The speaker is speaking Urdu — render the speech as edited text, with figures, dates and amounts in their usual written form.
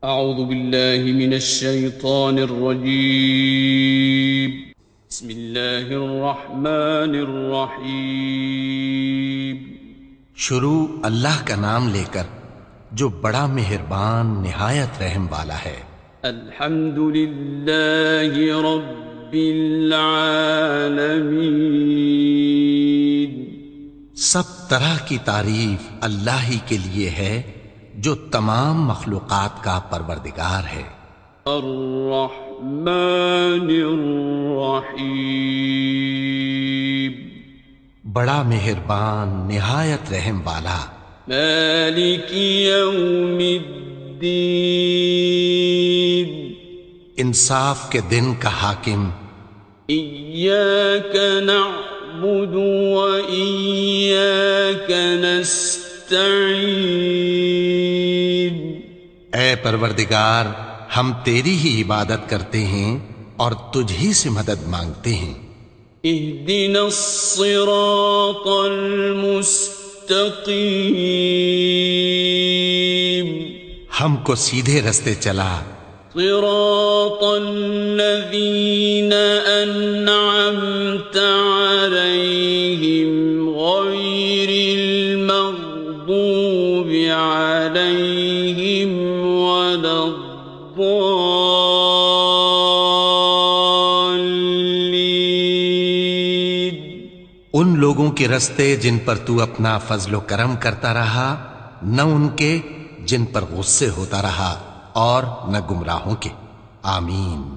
أعوذ بالله من الشيطان الرجيم. بسم الله الرحمن الرحيم. شروع اللہ کا نام لے کر جو بڑا مہربان نہایت رحم والا ہے۔ الحمد للہ رب العالمین. سب طرح کی تعریف اللہ ہی کے لیے ہے جو تمام مخلوقات کا پروردگار ہے۔ الرحمن الرحیم. بڑا مہربان نہایت رحم والا۔ مالک یوم الدین. انصاف کے دن کا حاکم۔ ایاک نعبد و ایاک نستعین. اے پروردگار، ہم تیری ہی عبادت کرتے ہیں اور تجھ ہی سے مدد مانگتے ہیں۔ اہدنا الصراط المستقیم. ہم کو سیدھے رستے چلا۔ صراط الذین انعمت علیہم غیر المغضوب علیہم ولا الضالین. ان لوگوں کے رستے جن پر تو اپنا فضل و کرم کرتا رہا، نہ ان کے جن پر غصے ہوتا رہا، اور نہ گمراہوں کے۔ آمین۔